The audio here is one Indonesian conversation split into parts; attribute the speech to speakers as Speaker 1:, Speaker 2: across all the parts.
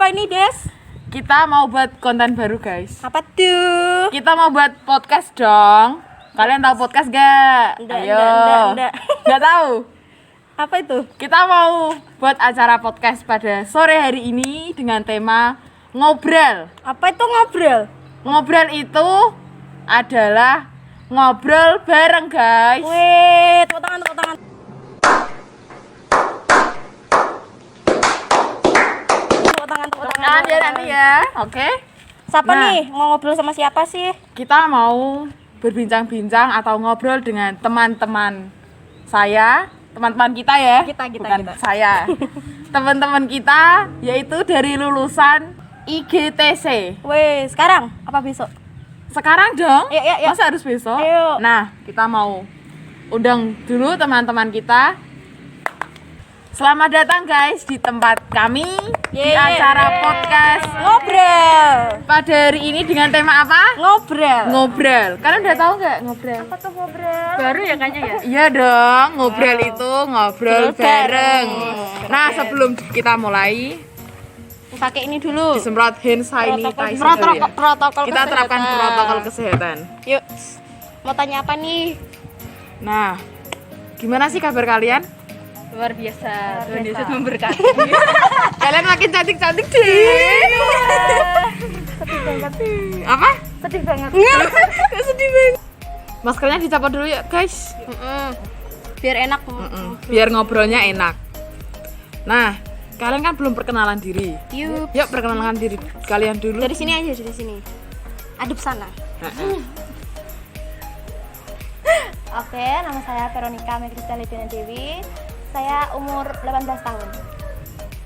Speaker 1: apa ini, Des?
Speaker 2: Kita mau buat konten baru, guys.
Speaker 1: Apa tuh?
Speaker 2: Kita mau buat podcast dong. Kalian tahu podcast gak? Ayo. Nggak tahu.
Speaker 1: Apa itu?
Speaker 2: Kita mau buat acara podcast pada sore hari ini dengan tema ngobrol.
Speaker 1: Apa itu ngobrol?
Speaker 2: Ngobrol itu adalah ngobrol bareng, guys.
Speaker 1: Wih, tepuk tangan, tepuk tangan. Tepuk tangan.
Speaker 2: Ya nanti ya. Oke.
Speaker 1: Siapa
Speaker 2: Nah.
Speaker 1: nih? Mau ngobrol sama siapa sih?
Speaker 2: Kita mau berbincang-bincang atau ngobrol dengan teman-teman saya, teman-teman kita ya. Bukan
Speaker 1: Kita.
Speaker 2: saya. Teman-teman kita yaitu dari lulusan IGTC.
Speaker 1: Wih, sekarang apa besok?
Speaker 2: Sekarang dong.
Speaker 1: Iya.
Speaker 2: Masa harus besok?
Speaker 1: Ayo.
Speaker 2: Nah, kita mau undang dulu teman-teman kita. Selamat datang guys di tempat kami di acara podcast
Speaker 1: Ngobrol.
Speaker 2: pada hari ini dengan tema apa?
Speaker 1: Ngobrol.
Speaker 2: Ngobrol. Kalian udah tahu nggak ngobrol?
Speaker 1: Apa tuh ngobrol?
Speaker 3: Baru ya kayaknya ya.
Speaker 2: Iya dong, ngobrol itu ngobrol bareng. Nah, sebelum kita mulai,
Speaker 1: Pakai ini dulu.
Speaker 2: disemprot hand sanitizer ya.
Speaker 1: Protokol
Speaker 2: Kita terapkan
Speaker 1: kesehatan.
Speaker 2: protokol kesehatan.
Speaker 1: Yuk. Mau tanya apa nih?
Speaker 2: Nah, gimana sih kabar kalian?
Speaker 3: Luar biasa. Tuhan
Speaker 1: biasa.
Speaker 3: Yesus memberkati.
Speaker 2: Kalian makin cantik-cantik deh.
Speaker 1: Sedih banget.
Speaker 2: Apa?
Speaker 1: Sedih banget.
Speaker 2: Kok sedih banget. Maskernya dicopot dulu ya, guys.
Speaker 1: Biar enak.
Speaker 2: Biar ngobrolnya enak. Nah, kalian kan belum perkenalan diri.
Speaker 1: Yuk.
Speaker 2: Yuk perkenalkan diri kalian dulu.
Speaker 1: Dari sini aja, dari sini. Adep sana.
Speaker 4: Oke, nama saya Veronica Megrisda Lidina Dewi. Saya umur 18 tahun.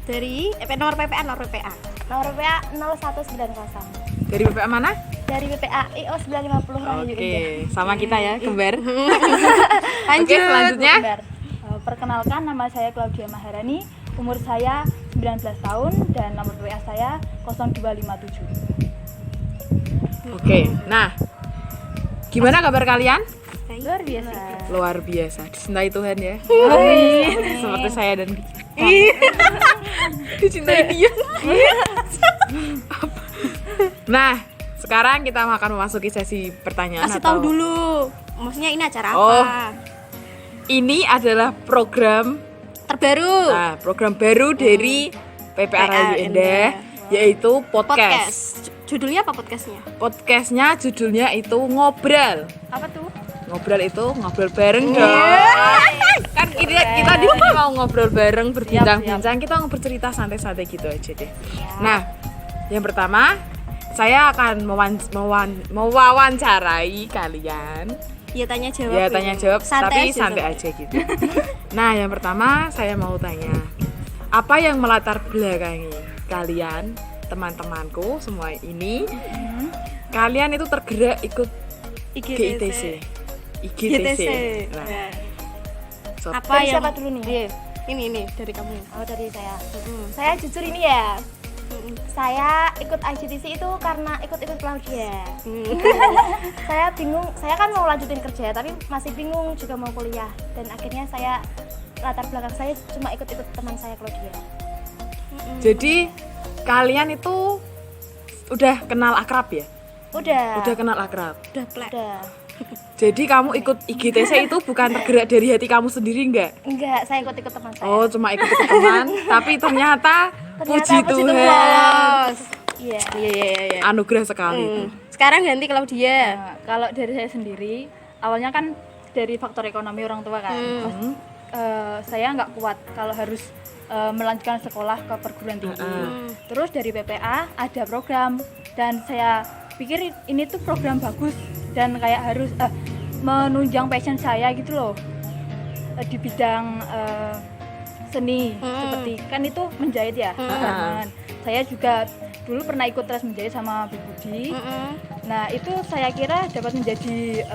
Speaker 1: Dari nomor PPA, nomor PPA.
Speaker 4: Nomor PPA 0190.
Speaker 2: Dari BPA mana?
Speaker 4: Dari PPA IO 950 Rahayu Indah.
Speaker 2: Oke, sama kita ya, kembar.
Speaker 1: Lanjut.
Speaker 2: Oke, selanjutnya.
Speaker 4: Bentar. Perkenalkan, nama saya Claudia Maharani. Umur saya 19 tahun dan nomor PPA saya 0257.
Speaker 2: Oke, nah, gimana kabar kalian?
Speaker 4: Luar biasa.
Speaker 2: Luar biasa, dicintai Tuhan ya. Seperti saya dan dicintai dia. Nah, sekarang kita akan memasuki sesi pertanyaan.
Speaker 1: Kasih tahu dulu. Maksudnya ini acara
Speaker 2: Oh.
Speaker 1: apa?
Speaker 2: Ini adalah program
Speaker 1: Terbaru.
Speaker 2: baru dari PPA Rahayu Indah, yaitu podcast.
Speaker 1: Judulnya apa podcastnya?
Speaker 2: Podcastnya judulnya itu ngobrol.
Speaker 1: Apa tuh?
Speaker 2: Ngobrol itu ngobrol bareng dong. Kan kita di sini mau ngobrol bareng, berbincang-bincang, kita mau bercerita santai-santai gitu aja deh. Nah, yang pertama saya akan mewawancarai kalian.
Speaker 1: Ya tanya jawab.
Speaker 2: Ya tanya jawab, tapi
Speaker 1: aja,
Speaker 2: santai aja gitu. Nah, yang pertama saya mau tanya, apa yang melatar belakangi kalian, teman-temanku semua ini? Kalian itu tergerak ikut GITC. IGTC. Nah, so,
Speaker 1: Apa
Speaker 4: Dari
Speaker 1: yang
Speaker 4: siapa dulu nih?
Speaker 1: Iya. Ini dari kamu.
Speaker 4: Oh, dari saya. Saya jujur ini ya. Saya ikut IGTC itu karena ikut-ikut Claudia. Saya bingung, saya kan mau lanjutin kerja tapi masih bingung juga mau kuliah, dan akhirnya saya latar belakang saya cuma ikut-ikut teman saya Claudia.
Speaker 2: jadi kalian itu udah kenal akrab ya?
Speaker 4: Udah
Speaker 2: Udah kenal akrab.
Speaker 1: Udah plek.
Speaker 4: Udah.
Speaker 2: Jadi kamu ikut IGTC itu bukan tergerak dari hati kamu sendiri enggak?
Speaker 4: Enggak, saya ikut-ikut teman saya.
Speaker 2: Oh, cuma ikut teman, tapi ternyata puji
Speaker 4: puji
Speaker 2: Tuhan.
Speaker 1: Lolos.
Speaker 4: Iya.
Speaker 1: Iya.
Speaker 2: Anugerah sekali.
Speaker 1: Sekarang ganti Claudia.
Speaker 3: Nah, kalau dari saya sendiri, awalnya kan dari faktor ekonomi orang tua kan. Saya nggak kuat kalau harus melanjutkan sekolah ke perguruan tinggi. Terus dari PPA ada program dan saya pikir ini tuh program bagus dan kayak harus menunjang passion saya gitu loh. Di bidang seni seperti kan itu menjahit ya. Saya juga dulu pernah ikut tes menjahit sama Bu Budi. Nah, itu saya kira dapat menjadi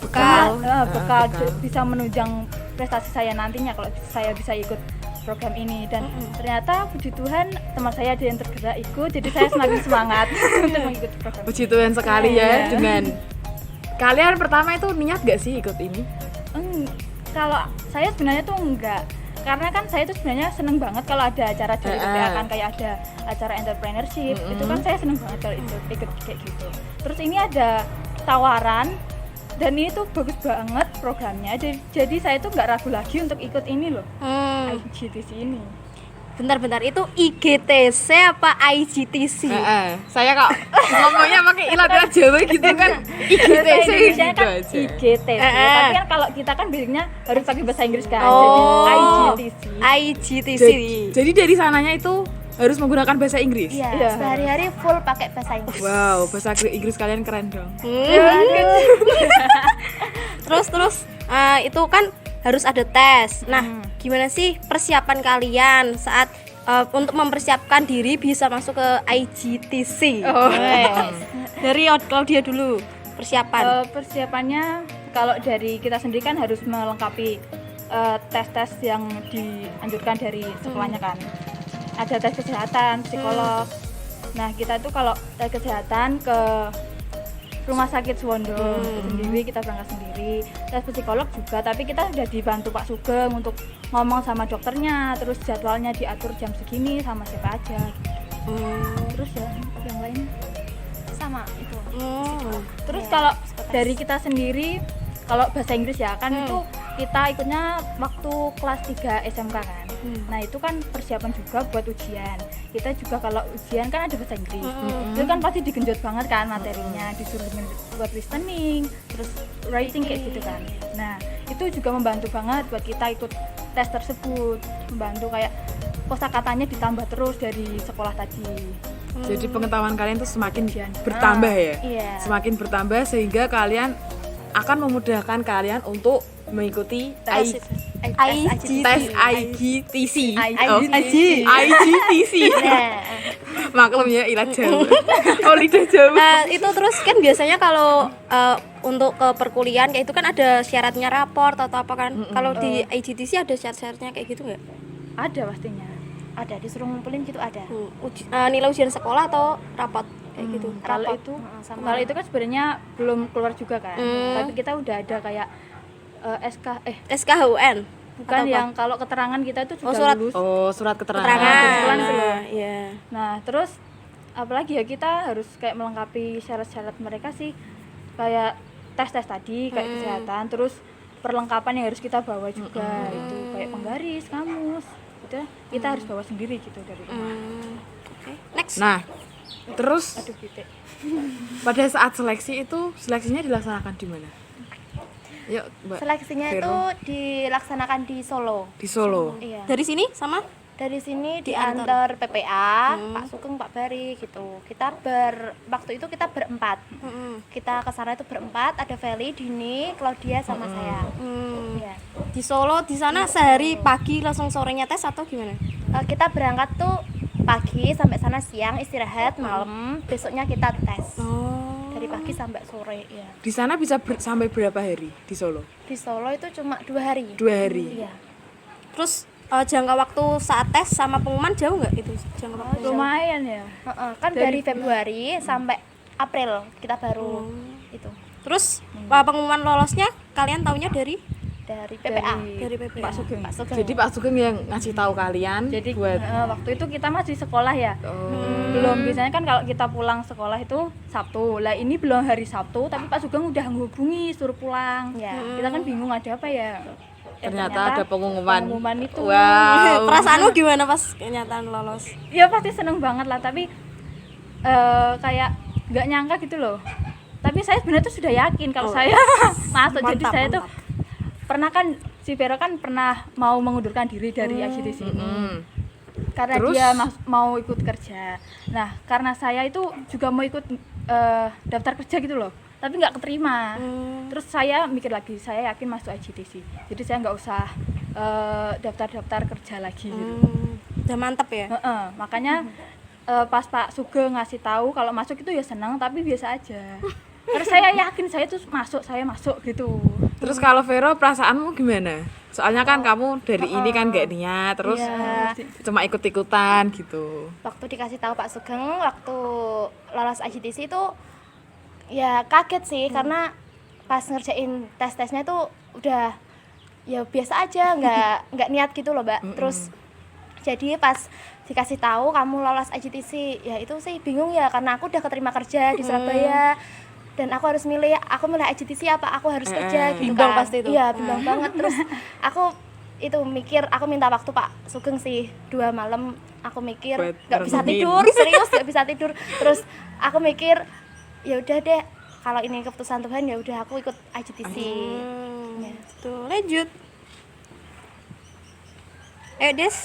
Speaker 3: bekal bisa menunjang prestasi saya nantinya kalau saya bisa ikut program ini, dan ternyata puji Tuhan teman saya ada yang tergerak ikut, jadi saya semakin semangat untuk mengikuti program.
Speaker 2: Puji Tuhan sekali ya dengan kalian pertama itu niat gak sih ikut ini?
Speaker 3: Kalau saya sebenarnya tuh enggak, karena kan saya tuh sebenarnya seneng banget kalau ada acara dari PPA kan, kayak ada acara entrepreneurship, itu kan saya seneng banget kalau ikut kayak gitu. Terus ini ada tawaran dan ini tuh bagus banget programnya, jadi saya tuh nggak ragu lagi untuk ikut ini loh, IGTC ini.
Speaker 1: Bentar, itu IGTC apa IGTC?
Speaker 2: Saya kok ngomongnya pakai ilat Jawa gitu kan. IGTC
Speaker 3: Indonesia
Speaker 2: gitu
Speaker 3: kan
Speaker 2: aja.
Speaker 3: IGTC, tapi kan kalau kita kan biasanya harus pakai bahasa Inggris kan,
Speaker 1: Oh.
Speaker 3: jadi IGTC.
Speaker 1: IGTC.
Speaker 2: Jadi dari sananya itu harus menggunakan bahasa Inggris.
Speaker 4: Iya,
Speaker 3: Iya.
Speaker 4: sehari-hari full pakai bahasa Inggris.
Speaker 2: Wow, bahasa Inggris kalian keren dong.
Speaker 1: Terus itu kan harus ada tes. Nah, gimana sih persiapan kalian saat untuk mempersiapkan diri bisa masuk ke IGTC? Dari Claudia dulu persiapan.
Speaker 3: Persiapannya kalau dari kita sendiri kan harus melengkapi tes-tes yang dianjurkan dari sekolahnya kan. Ada tes kesehatan, psikolog. Nah, kita itu kalau tes kesehatan ke Rumah Sakit Suwondo itu sendiri, kita berangkat sendiri. Tes psikolog juga, tapi kita udah dibantu Pak Sugeng untuk ngomong sama dokternya, terus jadwalnya diatur jam segini sama siapa aja. Terus ya yang lain
Speaker 4: Sama itu.
Speaker 3: terus kalau dari kita sendiri, kalau bahasa Inggris ya kan itu kita ikutnya waktu kelas 3 SMK kan. Nah itu kan persiapan juga buat ujian. Kita juga kalau ujian kan ada bahasa Inggris. Itu kan pasti digenjot banget kan materinya, disuruh buat listening, terus writing kayak gitu kan. Nah itu juga membantu banget buat kita ikut tes tersebut, membantu kayak kosakatanya ditambah terus dari sekolah tadi.
Speaker 2: Jadi pengetahuan kalian tuh semakin bertambah ya.
Speaker 4: Iya.
Speaker 2: Semakin bertambah sehingga kalian akan memudahkan kalian untuk mengikuti tes IGTC. IGTC. Maklum ya ilat Jawa. Oh lidah Jawa.
Speaker 1: Itu terus kan biasanya kalau untuk ke perkuliahan kayak itu kan ada syaratnya raport atau apa kan? Kalau di IGTC ada syarat-syaratnya kayak gitu nggak?
Speaker 3: Ada pastinya.
Speaker 4: Ada disuruh ngumpulin gitu ada.
Speaker 1: Nilai ujian sekolah atau raport kayak gitu?
Speaker 3: Kalau itu, kalau itu kan sebenarnya belum keluar juga kan. Tapi kita udah ada kayak
Speaker 1: SKHUN
Speaker 3: bukan
Speaker 1: atau apa?
Speaker 3: yang kalau keterangan kita itu sudah
Speaker 1: surat.
Speaker 3: lulus.
Speaker 2: Oh surat keterangan.
Speaker 1: Keterangan.
Speaker 3: gitu loh.
Speaker 1: Iya.
Speaker 3: Nah, terus apalagi ya kita harus kayak melengkapi syarat-syarat mereka sih, kayak tes-tes tadi kayak kesehatan, terus perlengkapan yang harus kita bawa juga itu kayak penggaris, kamus, gitu. Kita harus bawa sendiri gitu dari rumah.
Speaker 1: Oke. Next.
Speaker 2: Nah, terus
Speaker 3: Aduh, titik.
Speaker 2: pada saat seleksi itu seleksinya dilaksanakan di mana? Yuk, Mbak.
Speaker 4: Seleksinya
Speaker 2: Vero.
Speaker 4: itu dilaksanakan di Solo.
Speaker 2: Di Solo.
Speaker 4: Iya.
Speaker 1: Dari sini sama?
Speaker 4: Dari sini diantar PPA, Pak Sugeng, Pak Bari gitu. Kita waktu itu kita berempat. Kita ke sana itu berempat, ada Feli, Dini, Claudia sama saya. Iya.
Speaker 1: Di Solo di sana sehari pagi langsung sorenya tes atau gimana?
Speaker 4: Kita berangkat tuh pagi sampai sana siang, istirahat malam, besoknya kita tes. Dari pagi sampai sore ya.
Speaker 2: Di sana bisa sampai berapa hari di Solo?
Speaker 4: Di Solo itu cuma 2 hari.
Speaker 2: 2 hari.
Speaker 4: Iya.
Speaker 1: Terus jangka waktu saat tes sama pengumuman jauh nggak itu jangka waktu?
Speaker 3: Lumayan ya.
Speaker 4: Kan dari Februari sampai April kita baru itu
Speaker 1: Terus pengumuman lolosnya kalian taunya dari
Speaker 4: dari PPA.
Speaker 1: dari PPA.
Speaker 3: Pak Sugeng.
Speaker 4: Pak Sugeng.
Speaker 2: Jadi Pak Sugeng yang ngasih tahu kalian
Speaker 3: Jadi
Speaker 2: buat
Speaker 3: waktu itu kita masih sekolah ya. Belum, biasanya kan kalau kita pulang sekolah itu Sabtu. Lah ini belum hari Sabtu tapi Pak Sugeng udah menghubungi suruh pulang.
Speaker 4: Ya.
Speaker 3: Kita kan bingung ada apa ya.
Speaker 2: ternyata ada pengumuman.
Speaker 3: Pengumuman itu.
Speaker 2: Wow.
Speaker 1: Perasaanmu gimana pas kenyataan lolos?
Speaker 3: Ya pasti seneng banget lah, tapi kayak nggak nyangka gitu loh. Tapi saya sebenarnya tuh sudah yakin kalau saya masuk. Jadi
Speaker 1: Mantap,
Speaker 3: saya tuh
Speaker 1: mantap.
Speaker 3: pernah kan, si Vero kan pernah mau mengundurkan diri dari IGTC ini. Karena
Speaker 2: Terus?
Speaker 3: dia mau ikut kerja. Nah, karena saya itu juga mau ikut daftar kerja gitu loh, tapi nggak keterima. Terus saya mikir lagi, saya yakin masuk IGTC, jadi saya nggak usah daftar kerja lagi gitu.
Speaker 1: Udah mantep ya?
Speaker 3: Makanya pas Pak Sugeng ngasih tahu kalau masuk itu ya senang, tapi biasa aja. Karena saya yakin saya tuh saya masuk gitu.
Speaker 2: Terus kalau Vero perasaanmu gimana? Soalnya kan kamu dari ini kan gak niat, terus
Speaker 4: Iya.
Speaker 2: cuma ikut-ikutan gitu.
Speaker 4: Waktu dikasih tahu Pak Sugeng waktu lolos IGTC itu ya kaget sih, karena pas ngerjain tes-tesnya tuh udah ya biasa aja, nggak niat gitu loh Mbak. Terus jadi pas dikasih tahu kamu lolos IGTC, ya itu sih bingung ya karena aku udah keterima kerja di Surabaya dan aku harus milih, aku milih IGTC apa aku harus kerja gitu
Speaker 1: bimbang
Speaker 4: kan.
Speaker 1: pasti itu.
Speaker 4: Iya bimbang banget. Terus aku itu mikir, aku minta waktu Pak Sugeng sih 2 malam, aku mikir
Speaker 2: Buat
Speaker 4: nggak bisa
Speaker 2: merenungin.
Speaker 4: tidur, serius nggak bisa tidur. Terus aku mikir ya udah deh, kalau ini keputusan Tuhan ya udah aku ikut IGTC. Ya.
Speaker 1: Tuh, lanjut. Des.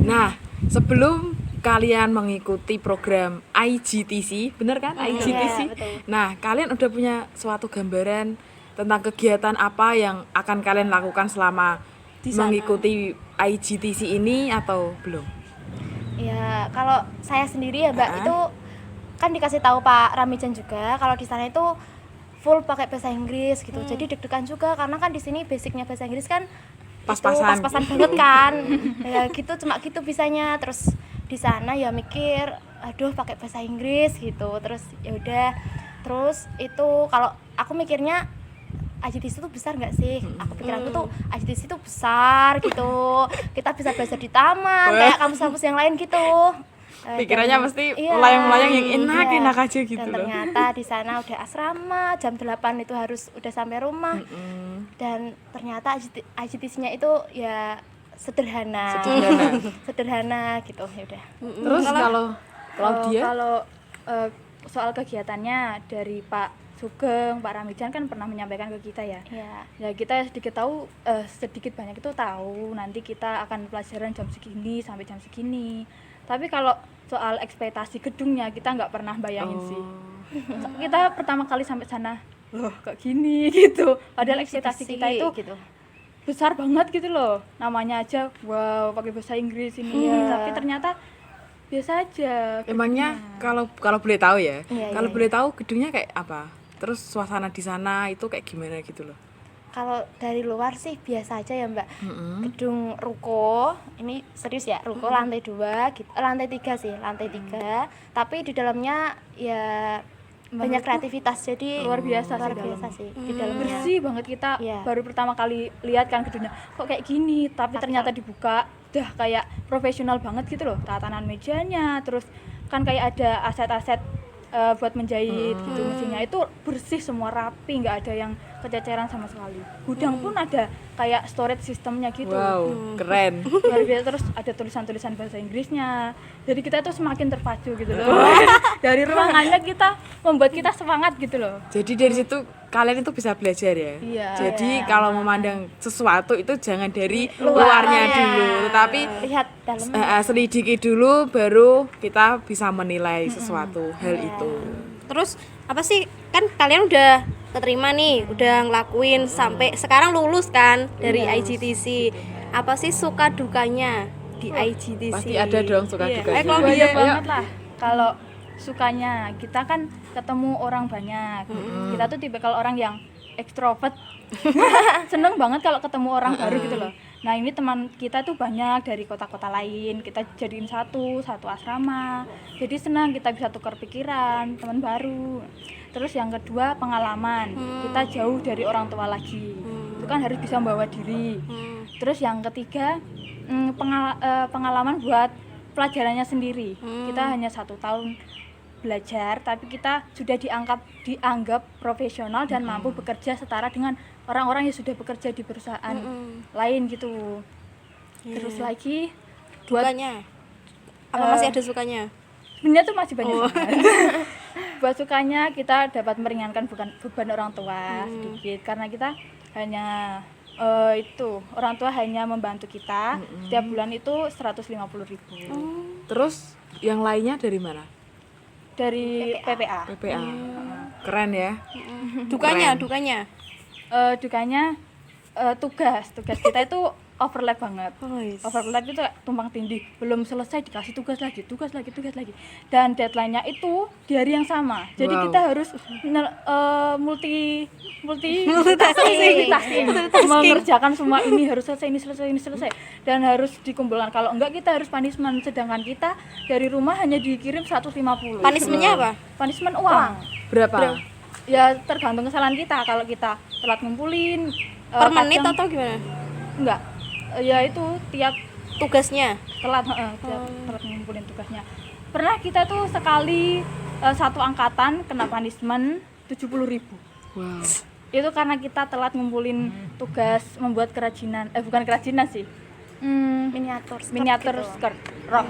Speaker 2: Nah, sebelum kalian mengikuti program IGTC, bener kan? IGTC.
Speaker 4: Iya, betul.
Speaker 2: Nah, kalian udah punya suatu gambaran tentang kegiatan apa yang akan kalian lakukan selama mengikuti IGTC ini atau belum?
Speaker 4: Ya, kalau saya sendiri ya Mbak, itu kan dikasih tahu Pak Ramijan juga kalau di sana itu full pakai bahasa Inggris gitu. Jadi deg-degan juga karena kan di sini basicnya bahasa Inggris kan
Speaker 2: Pas-pasan.
Speaker 4: pas-pasan banget kan. Ya gitu, cuma gitu bisanya. Terus di sana ya mikir, aduh pakai bahasa Inggris gitu. Terus ya udah. Terus itu kalau aku mikirnya IGTC itu besar nggak sih? Aku pikiranku tuh IGTC itu besar gitu. Kita bisa belajar di taman kayak kampus-kampus yang lain gitu.
Speaker 2: Pikirannya
Speaker 4: Dan-
Speaker 2: pasti
Speaker 4: iya,
Speaker 2: melayang-melayang yang enak-enak
Speaker 4: iya.
Speaker 2: aja gitu
Speaker 4: Dan
Speaker 2: loh.
Speaker 4: ternyata di sana udah asrama, jam 8 itu harus udah sampai rumah. Dan ternyata IGTC-nya itu ya sederhana. Sederhana gitu ya udah.
Speaker 2: Terus kalau Claudia,
Speaker 3: Kalau soal kegiatannya dari Pak Sugeng, Pak Ramijan kan pernah menyampaikan ke kita ya.
Speaker 4: Ya.
Speaker 3: Ya kita sedikit tahu, sedikit banyak itu tahu nanti kita akan pelajaran jam segini sampai jam segini. Tapi kalau soal ekspektasi gedungnya kita nggak pernah bayangin sih. Kita pertama kali sampai sana, loh kok gini gitu. Padahal ekspektasi kita itu
Speaker 4: gitu.
Speaker 3: besar banget gitu loh. Namanya aja wow pakai bahasa Inggris ini. Tapi ternyata biasa aja.
Speaker 2: emangnya kalau boleh tahu ya,
Speaker 4: Iya,
Speaker 2: kalau
Speaker 4: iya,
Speaker 2: boleh tahu gedungnya kayak apa? Terus suasana di sana itu kayak gimana gitu loh?
Speaker 4: Kalau dari luar sih biasa aja ya Mbak. Gedung ruko, ini serius ya, ruko lantai 2, gitu. Lantai 3 sih, lantai 3. Tapi di dalamnya ya banyak kreativitas, jadi
Speaker 3: Luar biasa
Speaker 4: luar
Speaker 3: sih
Speaker 4: biasa
Speaker 3: dalam.
Speaker 4: sih di dalamnya.
Speaker 3: Bersih banget, kita
Speaker 4: Iya.
Speaker 3: baru pertama kali lihat kan gedungnya kok kayak gini, tapi ternyata dibuka udah kayak profesional banget gitu loh, tatanan mejanya, terus kan kayak ada aset-aset buat menjahit gitu, mesinnya itu bersih semua, rapi, nggak ada yang kececeran sama sekali. Gudang pun ada kayak storage sistemnya gitu.
Speaker 2: Wow, keren.
Speaker 3: Luar biasa. Terus ada tulisan-tulisan bahasa Inggrisnya, jadi kita tuh semakin terpacu gitu loh. Dari ruangannya kita membuat kita semangat gitu loh.
Speaker 2: Jadi dari situ kalian itu bisa belajar ya.
Speaker 3: Iya.
Speaker 2: Jadi kalau memandang sesuatu itu jangan dari luarnya dulu, tetapi
Speaker 4: Lihat dalam.
Speaker 2: selidiki dulu baru kita bisa menilai sesuatu hal itu.
Speaker 1: Terus apa sih, kan kalian udah keterima nih, udah ngelakuin sampai sekarang lulus kan dari IGTC. Apa sih suka dukanya di IGTC?
Speaker 2: Pasti ada dong suka
Speaker 1: Iya.
Speaker 2: dukanya.
Speaker 1: Claudia.
Speaker 3: Banyak banget lah. Kalau sukanya kita kan ketemu orang banyak. Kita tuh tipikal orang yang ekstrovert. Seneng banget kalau ketemu orang baru gitu loh. Nah ini teman kita tuh banyak dari kota-kota lain, kita jadiin satu asrama, jadi senang kita bisa tukar pikiran, teman baru. Terus yang kedua pengalaman, kita jauh dari orang tua lagi, itu kan harus bisa membawa diri. Terus yang ketiga pengalaman buat pelajarannya sendiri, kita hanya 1 tahun belajar, tapi kita sudah dianggap profesional dan mampu bekerja setara dengan orang-orang yang sudah bekerja di perusahaan lain gitu. Terus lagi buat
Speaker 1: Sukanya apa masih ada sukanya?
Speaker 3: sebenarnya tuh masih banyak banget. Buat sukanya kita dapat meringankan beban orang tua sedikit, karena kita hanya orang tua hanya membantu kita setiap bulan itu 150.000.
Speaker 2: Terus yang lainnya dari mana?
Speaker 3: Dari PPA.
Speaker 2: PPA. Keren ya.
Speaker 1: Dukanya
Speaker 3: Dukanya tugas kita itu overlap banget.
Speaker 1: yes.
Speaker 3: Overlap itu kayak tumpang tindih, belum selesai dikasih tugas lagi, dan deadline-nya itu di hari yang sama. Jadi
Speaker 2: Wow.
Speaker 3: kita harus multitasking, mengerjakan semua ini, harus selesai, ini selesai, dan harus dikumpulkan. Kalau enggak kita harus punishment, sedangkan kita dari rumah hanya dikirim 150.
Speaker 1: Punishment-nya apa?
Speaker 3: Punishment uang.
Speaker 2: Berapa?
Speaker 3: ya tergantung kesalahan kita. Kalau kita telat ngumpulin
Speaker 1: Per menit
Speaker 3: kadang-
Speaker 1: atau gimana?
Speaker 3: enggak, ya itu tiap
Speaker 1: Tugasnya.
Speaker 3: telat tiap telat ngumpulin tugasnya. Pernah kita tuh sekali satu angkatan kena punishment 70.000.
Speaker 2: Wow.
Speaker 3: Itu karena kita telat ngumpulin tugas membuat kerajinan, bukan kerajinan sih,
Speaker 4: Miniatur skirt
Speaker 3: miniatur
Speaker 4: gitu.
Speaker 3: skirt rok.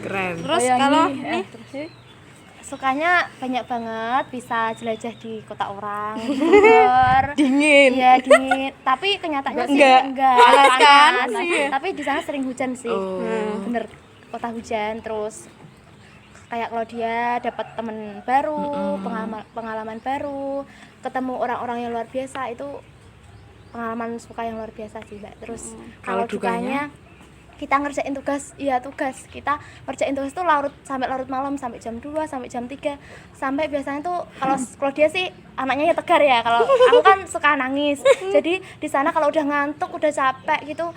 Speaker 2: Keren.
Speaker 1: Terus
Speaker 3: Bayangin
Speaker 1: kalau
Speaker 3: nih,
Speaker 1: nih
Speaker 3: terus sih,
Speaker 4: Sukanya banyak banget, bisa jelajah di kota orang, Bogor.
Speaker 1: dingin.
Speaker 4: Iya dingin, tapi kenyataannya sih
Speaker 1: Enggak.
Speaker 4: enggak
Speaker 1: Panas kan?
Speaker 4: panas.
Speaker 1: Iya.
Speaker 4: Tapi di sana sering hujan sih.
Speaker 2: Oh.
Speaker 4: Bener, kota hujan. Terus kayak kalau dia dapat temen baru, pengalaman baru, ketemu orang-orang yang luar biasa, itu pengalaman suka yang luar biasa sih, Mbak. Terus
Speaker 2: Kalau
Speaker 4: kalau
Speaker 2: dukanya?
Speaker 4: dukanya kita ngerjain tugas, kita ngerjain tugas tuh sampai larut malam, sampai jam 2, sampai jam 3, sampai biasanya tuh kalau dia sih anaknya ya tegar ya, kalau aku kan suka nangis. Jadi di sana kalau udah ngantuk, udah capek gitu,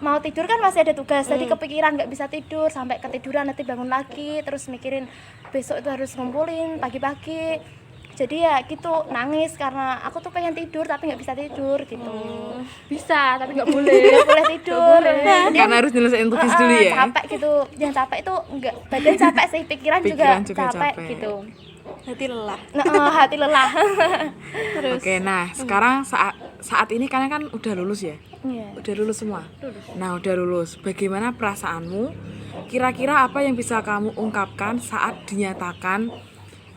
Speaker 4: mau tidur kan masih ada tugas, jadi kepikiran nggak bisa tidur, sampai ketiduran nanti bangun lagi, terus mikirin besok itu harus ngumpulin pagi-pagi. Jadi ya gitu, nangis karena aku tuh pengen tidur tapi nggak bisa tidur gitu.
Speaker 3: bisa tapi nggak boleh.
Speaker 4: Nggak boleh tidur. Jadi
Speaker 2: Karena harus nyelesain tugas dulu ya.
Speaker 4: capek gitu, yang capek itu enggak badan capek sih, pikiran juga
Speaker 2: Pikiran juga
Speaker 4: capek
Speaker 2: capek.
Speaker 4: gitu.
Speaker 1: Hati lelah.
Speaker 4: Nah, hati lelah.
Speaker 1: Terus
Speaker 2: Oke, nah sekarang saat ini kalian kan udah lulus ya?
Speaker 4: Iya.
Speaker 2: Udah lulus semua? Nah udah lulus, bagaimana perasaanmu? Kira-kira apa yang bisa kamu ungkapkan saat dinyatakan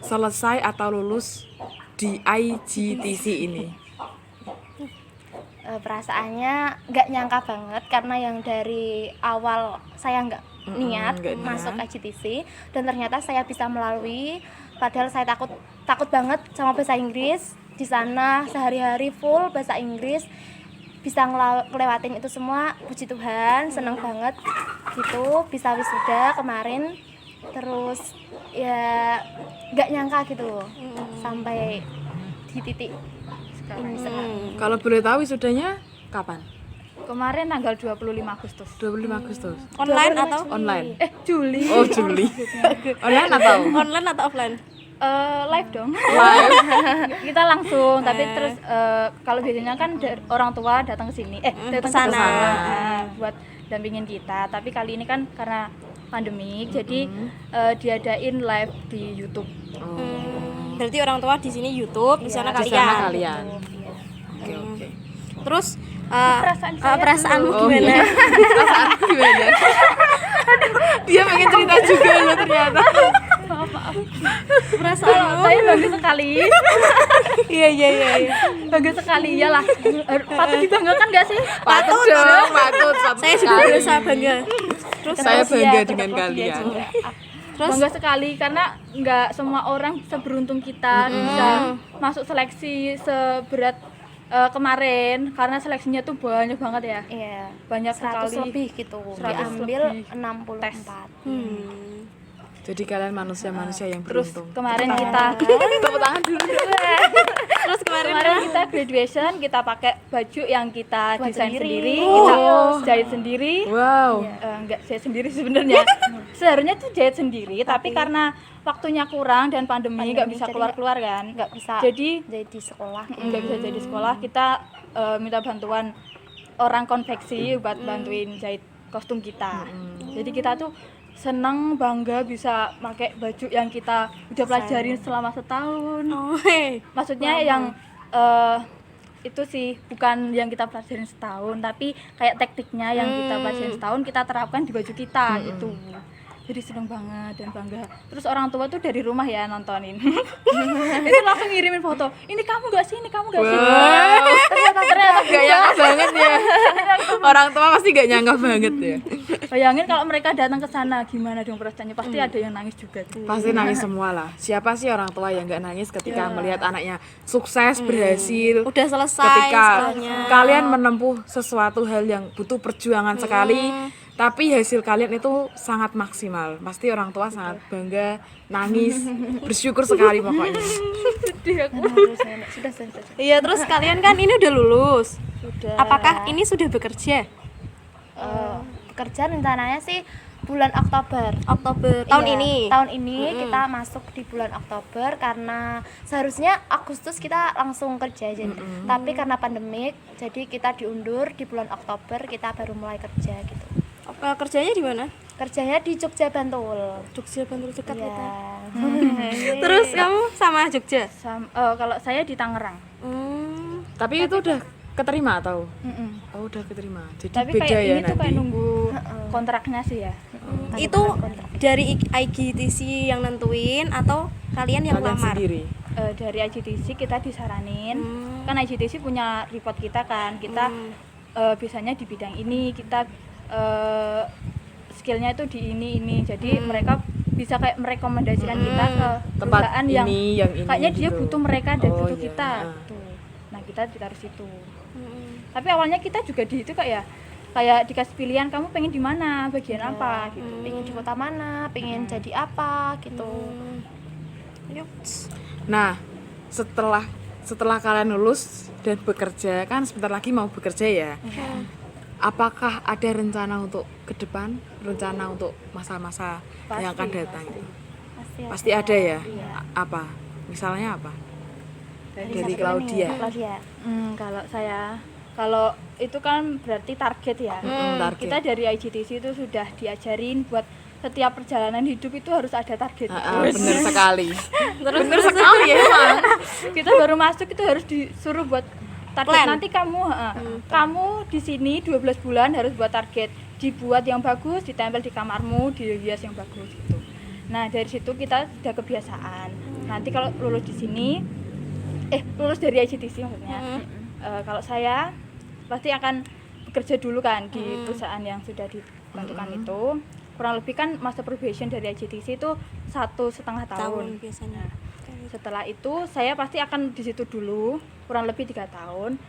Speaker 2: selesai atau lulus di IGTC ini?
Speaker 4: Perasaannya nggak nyangka banget, karena yang dari awal saya nggak niat
Speaker 2: nggak
Speaker 4: masuk
Speaker 2: niat.
Speaker 4: IGTC, dan ternyata saya bisa melalui. Padahal saya takut banget sama bahasa Inggris. Di sana sehari-hari full bahasa Inggris, bisa ngelewatin itu semua, puji Tuhan, seneng banget gitu, bisa wisuda kemarin. Terus ya nggak nyangka gitu loh, sampai di titik ini sekarang.
Speaker 2: Kalau boleh tahu wisudanya kapan?
Speaker 3: Kemarin tanggal 25 Agustus.
Speaker 2: 25 Agustus.
Speaker 1: online
Speaker 4: 25
Speaker 1: atau
Speaker 2: Online.
Speaker 3: Juli.
Speaker 2: Oh Juli. Online atau?
Speaker 1: online atau offline?
Speaker 3: Live dong.
Speaker 2: Live.
Speaker 3: Kita langsung, tapi terus kalau biasanya kan orang tua datang ke sini, datang ke
Speaker 1: Kesana.
Speaker 3: sana buat dampingin kita. Tapi kali ini kan karena pandemik, jadi diadain live di YouTube.
Speaker 1: Berarti orang tua di sini YouTube, di sana
Speaker 2: Di
Speaker 1: kalian.
Speaker 2: sana kalian. Oke oke.
Speaker 1: Terus
Speaker 3: Perasaan saya
Speaker 1: perasaanmu
Speaker 2: Oh,
Speaker 1: gimana?
Speaker 2: iya. Perasaanmu gimana? Dia pengen cerita juga loh ternyata.
Speaker 1: Perasaanmu?
Speaker 3: Saya bangga sekali.
Speaker 1: Iya.
Speaker 3: Bangga sekali, iyalah. Patut dibanggakan nggak sih?
Speaker 2: Patut dong, patut.
Speaker 1: Saya juga merasa bangga. Terus
Speaker 2: Saya
Speaker 3: Terus
Speaker 2: bangga
Speaker 3: ya,
Speaker 2: dengan
Speaker 3: tetap
Speaker 2: kalian.
Speaker 3: juga.
Speaker 1: Terus?
Speaker 3: Bangga sekali karena nggak semua orang seberuntung kita bisa masuk seleksi seberat kemarin, karena seleksinya tuh banyak banget ya.
Speaker 4: Iya,
Speaker 3: Banyak
Speaker 4: 100
Speaker 3: sekali.
Speaker 4: lebih gitu.
Speaker 3: 100
Speaker 4: Diambil
Speaker 3: lebih
Speaker 4: 64.
Speaker 2: Jadi kalian manusia-manusia yang
Speaker 3: Terus
Speaker 2: beruntung.
Speaker 3: kemarin kita
Speaker 2: Tepuk tangan dulu.
Speaker 1: Terus kemarin
Speaker 3: kita graduation, kita pakai baju yang kita
Speaker 4: Buat
Speaker 3: desain
Speaker 4: sendiri.
Speaker 3: sendiri, kita jahit sendiri.
Speaker 2: Wow.
Speaker 3: Enggak jahit sendiri sebenarnya. Seharusnya tuh jahit sendiri, tapi karena waktunya kurang dan pandemi nggak bisa
Speaker 4: jadi
Speaker 3: keluar-keluar kan.
Speaker 4: nggak bisa
Speaker 3: Jadi
Speaker 4: di sekolah.
Speaker 3: nggak bisa jadi sekolah, kita minta bantuan orang konveksi buat bantuin jahit kostum kita. Jadi kita tuh senang, bangga bisa pakai baju yang kita udah pelajarin selama setahun.
Speaker 1: Oh, hey.
Speaker 3: Maksudnya yang itu sih bukan yang kita pelajarin setahun, tapi kayak tekniknya yang kita pelajarin setahun kita terapkan di baju kita gitu. Jadi seneng banget dan bangga. Terus orang tua tuh dari rumah ya nontonin. Itu langsung ngirimin foto. Ini kamu gak sih? Ini kamu gak sih?
Speaker 2: Wow.
Speaker 3: Ternyata
Speaker 2: Gak nyangka banget ya. Orang tua pasti gak nyangka banget ya.
Speaker 3: bayangin kalau mereka datang ke sana gimana dong perasaannya? Pasti ada yang nangis juga tuh.
Speaker 2: Pasti nangis semua lah. Siapa sih orang tua yang gak nangis ketika melihat anaknya sukses, berhasil,
Speaker 1: Udah selesai
Speaker 2: ketika
Speaker 1: sekolahnya.
Speaker 2: kalian menempuh sesuatu hal yang butuh perjuangan sekali, tapi hasil kalian itu sangat maksimal. Pasti orang tua sangat bangga, nangis, bersyukur sekali pokoknya.
Speaker 3: Sedih aku.
Speaker 4: Sudah.
Speaker 1: Iya, terus kalian kan ini udah lulus.
Speaker 4: Sudah.
Speaker 1: Apakah ini sudah bekerja?
Speaker 4: Pekerjaan rencananya sih bulan Oktober.
Speaker 1: tahun
Speaker 4: Iya,
Speaker 1: ini.
Speaker 4: tahun ini kita masuk di bulan Oktober karena seharusnya Agustus kita langsung kerja jadi tapi karena pandemik jadi kita diundur di bulan Oktober kita baru mulai kerja gitu.
Speaker 1: Kerjanya di mana?
Speaker 4: Kerjanya di Jogja Bantul.
Speaker 1: Jogja Bantul dekat
Speaker 4: Iya.
Speaker 1: kita. Terus kamu sama Jogja?
Speaker 3: Kalau saya di Tangerang.
Speaker 2: Tapi itu udah keterima atau?
Speaker 3: Mm-mm.
Speaker 2: Oh, udah keterima. Jadi
Speaker 3: Tapi
Speaker 2: beda
Speaker 3: kayak
Speaker 2: ya
Speaker 3: ini tuh kayak
Speaker 2: nanti.
Speaker 3: nunggu kontraknya sih ya.
Speaker 1: Itu dari IGTC yang nentuin atau kalian yang
Speaker 2: Kalian
Speaker 1: lamar?
Speaker 2: sendiri.
Speaker 3: Dari IGTC kita disaranin, kan IGTC punya report kita kan, kita biasanya di bidang ini, kita skillnya itu di ini, jadi mereka bisa kayak merekomendasikan kita ke
Speaker 2: Tempat
Speaker 3: perusahaan yang
Speaker 2: ini
Speaker 3: kayaknya dia
Speaker 2: gitu.
Speaker 3: butuh mereka dan
Speaker 2: Oh,
Speaker 3: butuh
Speaker 2: iya.
Speaker 3: kita gitu. Nah kita ditaruh situ. Tapi awalnya kita juga di itu kayak dikasih pilihan, kamu pengen di mana, bagian apa gitu.
Speaker 4: Pengen di kota mana, pengen jadi apa gitu.
Speaker 1: Yuk.
Speaker 2: Nah, setelah kalian lulus dan bekerja, kan sebentar lagi mau bekerja ya. Apakah ada rencana untuk ke depan, rencana untuk masa-masa yang akan datang? Pasti ada ya. Apa? Misalnya apa? Dari Claudia.
Speaker 3: Kalau itu kan berarti target ya.
Speaker 2: Target.
Speaker 3: Kita dari IGTC itu sudah diajarin buat setiap perjalanan hidup itu harus ada target.
Speaker 2: Bener sekali. Bener sekali ya emang.
Speaker 3: Kita baru masuk itu harus disuruh buat target.
Speaker 1: Plan.
Speaker 3: Nanti kamu di sini 12 bulan harus buat target, dibuat yang bagus, ditempel di kamarmu, dihias yang bagus gitu. Nah dari situ kita sudah kebiasaan. Nanti kalau lulus di sini, lulus dari IGTC maksudnya. Kalau saya pasti akan bekerja dulu kan di perusahaan yang sudah ditentukan itu. Kurang lebih kan masa probation dari IGTC itu 1,5 tahun.
Speaker 1: biasanya.
Speaker 3: Setelah itu saya pasti akan di situ dulu kurang lebih 3 tahun,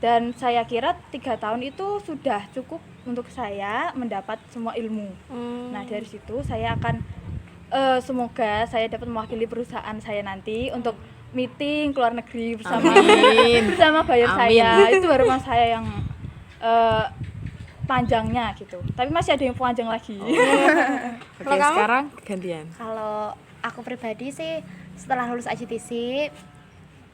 Speaker 3: dan saya kira 3 tahun itu sudah cukup untuk saya mendapat semua ilmu. Nah dari situ saya akan semoga saya dapat mewakili perusahaan saya nanti untuk meeting ke luar negeri bersama bersama buyer saya. Itu baru mas saya yang panjangnya gitu, tapi masih ada yang panjang lagi.
Speaker 2: Oke, sekarang gantian.
Speaker 4: Kalau aku pribadi sih setelah lulus IGTC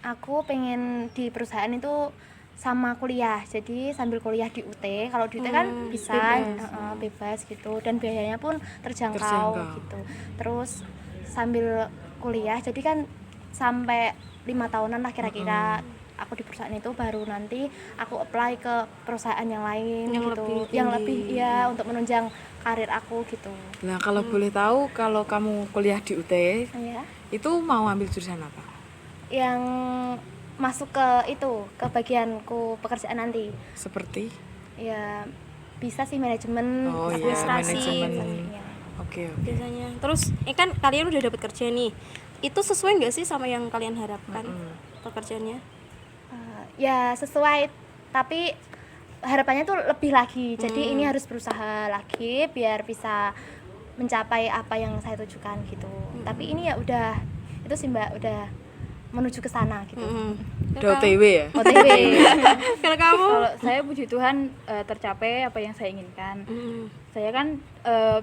Speaker 4: aku pengen di perusahaan itu sama kuliah, jadi sambil kuliah di UT. Kalau di UT kan bisa bebas gitu dan biayanya pun terjangkau gitu. Terus sambil kuliah jadi kan sampai 5 tahunan lah kira-kira aku di perusahaan itu, baru nanti aku apply ke perusahaan yang lain
Speaker 1: Yang
Speaker 4: gitu,
Speaker 1: lebih
Speaker 4: yang
Speaker 1: tinggi.
Speaker 4: lebih ya untuk menunjang karir aku gitu.
Speaker 2: Nah, kalau boleh tahu, kalau kamu kuliah di UT,
Speaker 4: Ya,
Speaker 2: itu mau ambil jurusan apa?
Speaker 4: yang masuk ke itu ke bagianku pekerjaan nanti
Speaker 2: Seperti?
Speaker 4: ya bisa sih manajemen,
Speaker 2: Oh iya,
Speaker 1: administrasi.
Speaker 2: manajemen.
Speaker 4: ya.
Speaker 2: Oke.
Speaker 1: Biasanya. Terus kan kalian udah dapat kerja nih. Itu sesuai nggak sih sama yang kalian harapkan pekerjaannya?
Speaker 4: Ya sesuai, tapi harapannya tuh lebih lagi. Jadi ini harus berusaha lagi biar bisa mencapai apa yang saya tujukan gitu. Tapi ini ya udah itu sih Mbak, udah menuju ke sana gitu.
Speaker 2: Udah OTW ya?
Speaker 4: OTW.
Speaker 1: Kalau kamu?
Speaker 3: Kalau saya puji Tuhan tercapai apa yang saya inginkan. Saya kan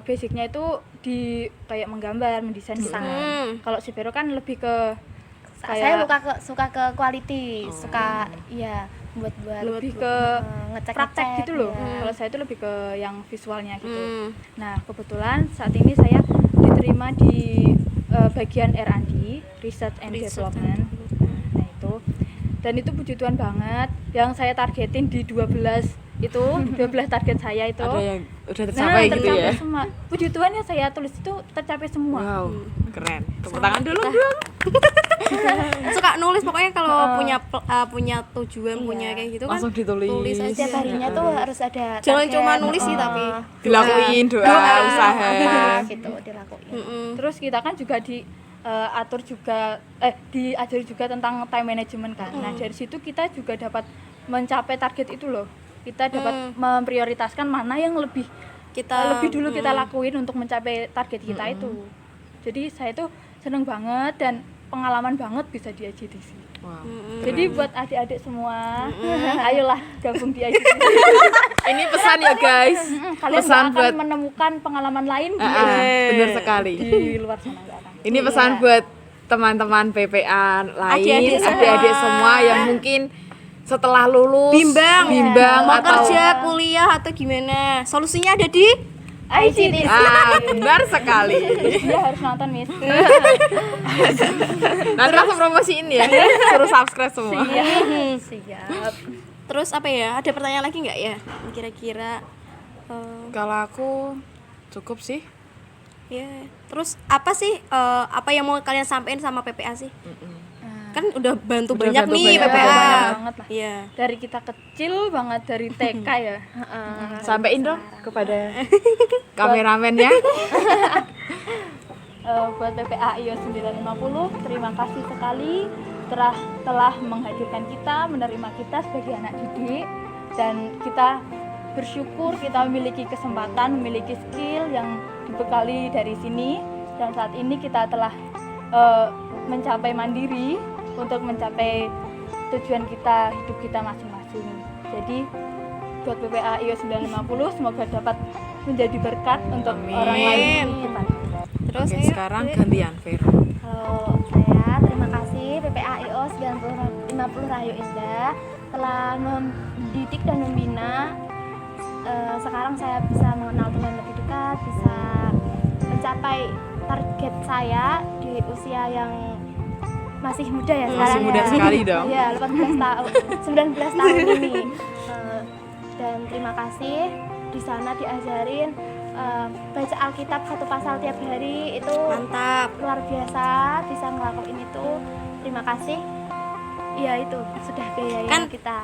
Speaker 3: basicnya itu di kayak menggambar, mendesain gitu. Kalau si Vero kan lebih ke
Speaker 4: Saya suka ke quality, suka ya buat
Speaker 3: lebih ke
Speaker 4: ngecek
Speaker 3: praktek gitu loh.
Speaker 4: ya.
Speaker 3: Kalau saya itu lebih ke yang visualnya gitu. Nah kebetulan saat ini saya diterima di bagian R&D, Research and Development. Nah itu, dan itu puji Tuhan banget. Yang saya targetin di 12 itu, 12 target saya itu.
Speaker 2: Ada yang udah tercapai gitu
Speaker 3: tercapai
Speaker 2: ya?
Speaker 3: semua. Puji Tuhan yang saya tulis itu tercapai semua.
Speaker 2: Wow, keren. Tepuk tangan dulu dong.
Speaker 1: Suka nulis pokoknya kalau punya tujuan, punya kayak gitu
Speaker 2: Langsung
Speaker 1: kan.
Speaker 2: ditulis.
Speaker 1: Tulis aja.
Speaker 4: Setiap harinya tuh harus ada
Speaker 1: Jangan
Speaker 4: target,
Speaker 1: cuma nulis sih tapi
Speaker 2: Dilakuin doa, usaha.
Speaker 4: apa gitu dilakuin.
Speaker 3: Terus kita kan juga atur juga diajari juga tentang time management kan. Nah dari situ kita juga dapat mencapai target itu loh. Kita dapat memprioritaskan mana yang lebih dulu kita lakuin untuk mencapai target kita itu. Jadi saya tuh seneng banget dan pengalaman banget bisa di IGTC.
Speaker 2: Wow.
Speaker 3: Jadi buat adik-adik semua, ayolah gabung di IGTC.
Speaker 2: Ini pesan ya guys.
Speaker 3: Kalian
Speaker 2: Pesan
Speaker 3: nggak akan
Speaker 2: buat
Speaker 3: menemukan pengalaman lain
Speaker 2: benar sekali.
Speaker 3: di luar sana nggak akan.
Speaker 2: Ini pesan buat teman-teman PPA lain,
Speaker 1: Adik-adik
Speaker 2: adik-adik semua yang mungkin setelah lulus
Speaker 1: bimbang mau
Speaker 2: atau
Speaker 1: kerja, kuliah atau gimana. Solusinya ada di
Speaker 4: IGTC.
Speaker 2: benar sekali.
Speaker 3: Dia harus nonton, Miss.
Speaker 2: Nanti langsung promosiin ya, suruh subscribe semua.
Speaker 3: Siap.
Speaker 1: Terus apa ya? Ada pertanyaan lagi nggak ya? Kira-kira
Speaker 2: Kalau aku cukup sih.
Speaker 1: ya. Terus apa sih apa yang mau kalian sampaikan sama PPA sih? Kan udah bantu
Speaker 2: Udah
Speaker 1: banyak
Speaker 2: bantu
Speaker 1: nih
Speaker 2: banyak.
Speaker 1: PPA.
Speaker 3: Banyak banget lah.
Speaker 1: Iya.
Speaker 3: Dari kita kecil banget dari TK ya.
Speaker 2: Sampaiin dong kepada kameramen ya.
Speaker 3: Buat PPA IO 950, terima kasih sekali telah menghadirkan kita, menerima kita sebagai anak didik, dan kita bersyukur kita memiliki kesempatan, memiliki skill yang dibekali dari sini, dan saat ini kita telah mencapai mandiri untuk mencapai tujuan kita, hidup kita masing-masing. Jadi buat PPA IO 950 semoga dapat menjadi berkat untuk
Speaker 2: Amin.
Speaker 3: orang lain di depan.
Speaker 1: Terus
Speaker 2: Oke,
Speaker 1: ayo,
Speaker 2: sekarang gantian Vero.
Speaker 4: Kalau saya terima kasih PPA IO 950 Rahayu Indah telah mendidik dan membina. Sekarang saya bisa mengenal Tuhan lebih dekat, bisa mencapai target saya di usia yang masih muda ya sekarang.
Speaker 2: Masih muda
Speaker 4: ya.
Speaker 2: sekali dong.
Speaker 4: Iya, 18 tahun, 19 tahun ini. Dan terima kasih di sana diajarin baca Alkitab satu pasal tiap hari, itu
Speaker 1: mantap.
Speaker 4: luar biasa bisa ngelakuin itu. Terima kasih. Iya, itu sudah biaya
Speaker 1: Kan-
Speaker 4: kita.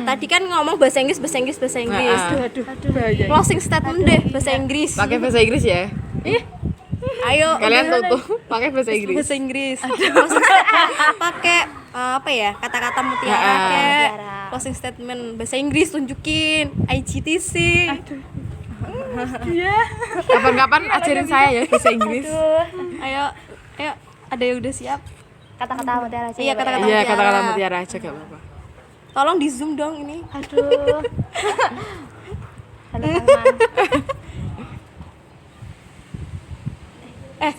Speaker 1: Tadi kan ngomong bahasa Inggris.
Speaker 2: Aduh,
Speaker 1: Closing statement deh bahasa Inggris.
Speaker 2: pakai bahasa Inggris ya.
Speaker 1: Ayo
Speaker 2: Kalian
Speaker 1: udah.
Speaker 2: tutup pakai bahasa Inggris.
Speaker 1: Bahasa Inggris. Closing statement pakai apa ya? Kata-kata mutiara kayak
Speaker 4: Mutiara.
Speaker 1: closing statement bahasa Inggris, tunjukin IGTC.
Speaker 2: Kapan-kapan ajarin saya ya bahasa Inggris.
Speaker 1: Ayo ada yang udah siap?
Speaker 4: Kata-kata mutiara aja.
Speaker 1: Iya,
Speaker 4: ya, Pak,
Speaker 1: kata-kata
Speaker 4: ya?
Speaker 2: Iya,
Speaker 1: mutiara.
Speaker 2: kata-kata mutiara aja gak apa-apa.
Speaker 1: Tolong di zoom dong ini.
Speaker 4: Aduh. Halo teman.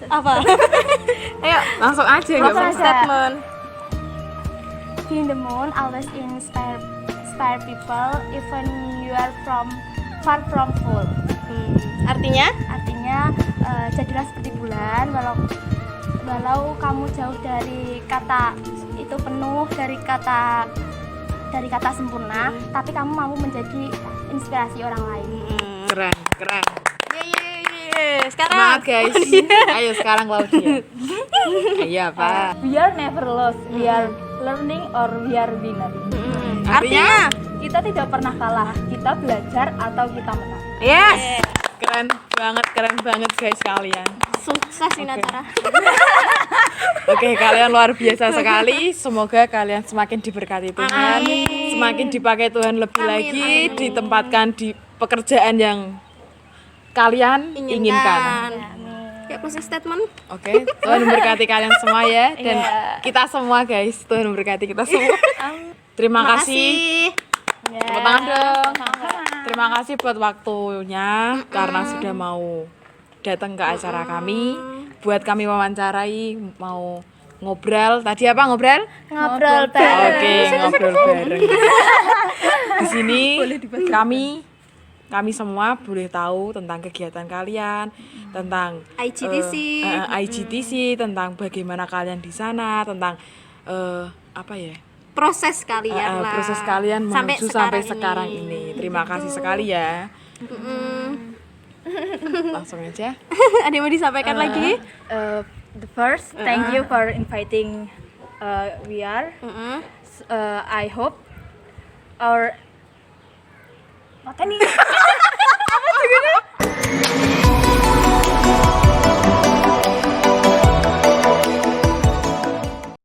Speaker 1: Apa? Ayo
Speaker 2: Langsung aja gak
Speaker 4: Langsung
Speaker 2: apa-apa.
Speaker 4: aja.
Speaker 1: statement.
Speaker 4: Being the moon always inspire people even you are far from full.
Speaker 1: Artinya?
Speaker 4: Artinya jadilah seperti bulan walau kamu jauh dari kata itu penuh, dari kata sempurna, tapi kamu mampu menjadi inspirasi orang lain.
Speaker 2: Keren, keren.
Speaker 1: Sekarang
Speaker 2: Semangat guys. Ayo sekarang Claudia. Iya, Pak.
Speaker 3: We are never lost, we are learning or we are winner.
Speaker 2: Artinya
Speaker 3: Kita tidak pernah kalah, kita belajar atau kita menang.
Speaker 1: yes.
Speaker 2: keren banget guys kalian.
Speaker 1: Sukses ini Natara.
Speaker 2: Oke, kalian luar biasa sekali. Semoga kalian semakin diberkati Tuhan, semakin dipakai Tuhan lebih lagi, ditempatkan di pekerjaan yang kalian inginkan.
Speaker 1: Ya closing statement.
Speaker 2: Oke, Tuhan memberkati kalian semua ya, dan kita semua guys, Tuhan memberkati kita semua. Terima kasih. Tepuk tangan dong. Terima kasih buat waktunya karena sudah mau datang ke acara kami, buat kami wawancarai, mau ngobrol. Tadi apa ngobrol?
Speaker 4: Ngobrol bareng.
Speaker 2: Oke, ngobrol bareng. Di sini kami semua boleh tahu tentang kegiatan kalian, tentang
Speaker 1: IGTC.
Speaker 2: IGTC, tentang bagaimana kalian di sana, tentang apa ya?
Speaker 1: Proses kalian lah.
Speaker 2: Proses kalian menuju sampai sekarang
Speaker 1: ini.
Speaker 2: ini. Terima kasih sekali ya. Langsung aja.
Speaker 1: Ada yang mau disampaikan lagi?
Speaker 3: The first, thank you for inviting we are. I hope our